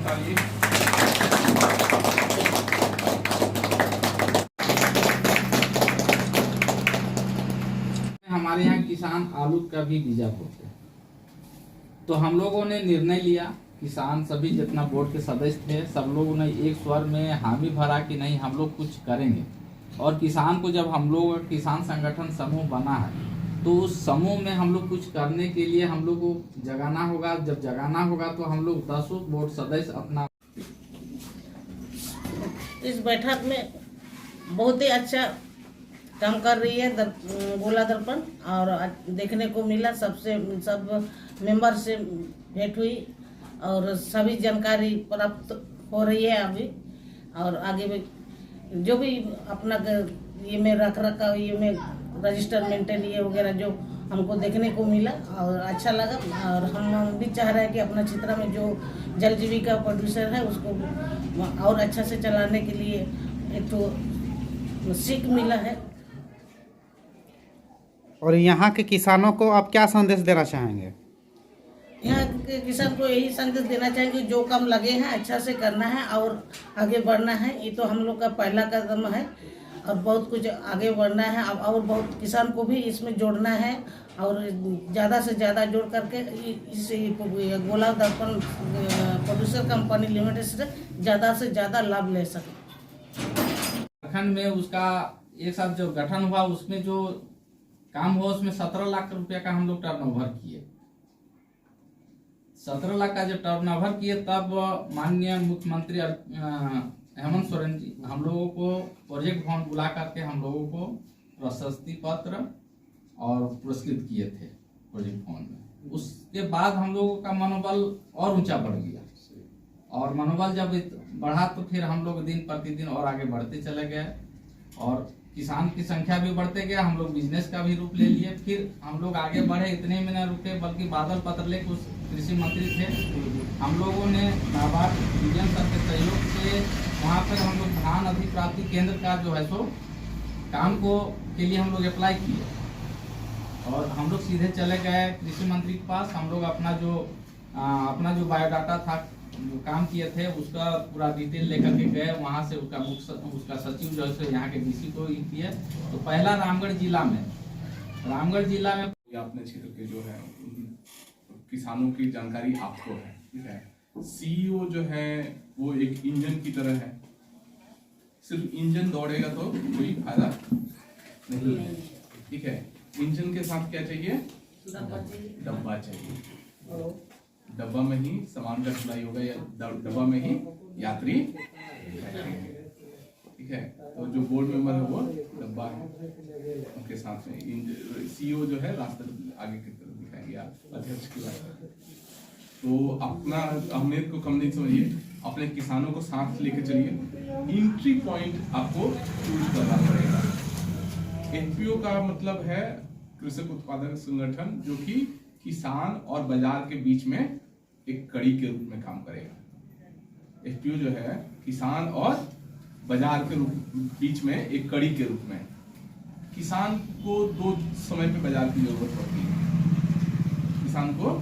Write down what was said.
ताली। हमारे यहाँ किसान आलू का भी बीजा बोते हैं, तो हम लोगों ने निर्णय लिया, किसान सभी जितना बोर्ड के सदस्य थे सब लोगों ने एक स्वर में हामी भरा कि नहीं हम लोग कुछ करेंगे। और किसान को जब हम लोग किसान संगठन समूह बना है तो उस समूह में हम लोग कुछ करने के लिए हम लोग को जगाना होगा। जब जगाना होगा तो हम लोग 10 बोर्ड सदस्य अपना इस बैठक में बहुत ही अच्छा काम कर रही है गोला दर्पण, और देखने को मिला सब मेंबर से भेंट हुई और सभी जानकारी प्राप्त हो रही है अभी। और आगे भी जो भी अपना ये में रख रखा ये में रजिस्टर मेंटेन ये वगैरह जो हमको देखने को मिला और अच्छा लगा। और हम भी चाह रहे हैं कि अपना चित्रा में जो जल जीविका प्रोड्यूसर है उसको और अच्छा से चलाने के लिए एक तो सीख मिला है। और यहाँ के किसानों को आप क्या संदेश देना चाहेंगे? यहाँ के किसान को यही संदेश देना चाहेंगे जो काम लगे हैं अच्छा से करना है और आगे बढ़ना है। ये तो हम लोग का पहला कदम है और बहुत कुछ आगे बढ़ना है और बहुत किसान को भी इसमें जोड़ना है और ज़्यादा से ज़्यादा जोड़ करके इस गोला दर्पण प्रोड्यूसर कंपनी लिमिटेड से ज़्यादा लाभ ले सके। प्रखंड में उसका एक साथ जो गठन हुआ उसमें जो काम हुआ उसमें 17 लाख रुपया का हम लोग टर्नओवर किए। 17 लाख का जब टर्नओवर किए तब माननीय मुख्यमंत्री हेमंत सोरेन जी हम लोगों को प्रोजेक्ट भवन बुला करके हम लोगों को प्रशस्ति पत्र और पुरस्कृत किए थे प्रोजेक्ट भवन में। उसके बाद हम लोगों का मनोबल और ऊंचा बढ़ गया और मनोबल जब बढ़ा तो फिर हम लोग दिन प्रतिदिन और आगे बढ़ते चले गए और किसान की संख्या भी बढ़ते गया। हम लोग बिजनेस का भी रूप ले लिए। फिर हम लोग आगे बढ़े, इतने में न रुके बल्कि बादल पत्रलेख उस कृषि मंत्री थे, हम लोगों ने नाबार्ड यूनियन सर के सहयोग से वहाँ पर हम लोग धान अधिप्राप्ति केंद्र का जो है सो काम को के लिए हम लोग अप्लाई किए और हम लोग सीधे चले गए कृषि मंत्री के पास। हम लोग अपना जो बायोडाटा था जो काम किए थे उसका पूरा डिटेल लेकर के गए वहाँ से। उसका सचिव जो है यहाँ के डीसी को किए। तो पहला रामगढ़ जिला में अपने क्षेत्र के जो है किसानों की जानकारी आपको है, ठीक है। सीईओ जो है वो एक इंजन की तरह है, सिर्फ इंजन दौड़ेगा तो कोई फायदा नहीं है, ठीक है। इंजन के साथ क्या चाहिए? डब्बा चाहिए। डब्बा में ही सामान का ढुलाई होगा या डब्बा में ही यात्री बैठेंगे, ठीक है। तो जो बोर्ड मेंबर है वो डब्बा है, उनके साथ में सीईओ जो है रास्ता आगे की तरफ दिखाएंगे अध्यक्ष की बात। तो अपना अहमियत को कम नहीं समझिए, अपने किसानों को साथ लेके चलिए। एंट्री पॉइंट आपको चूज करना पड़ेगा। एफपीओ का मतलब है कृषक उत्पादक संगठन, जो कि किसान और बाजार के बीच में एक कड़ी के रूप में काम करेगा। एफपीओ जो है किसान और बाजार के बीच में एक कड़ी के रूप में। किसान को दो समय पे बाजार की जरूरत पड़ती है। किसान को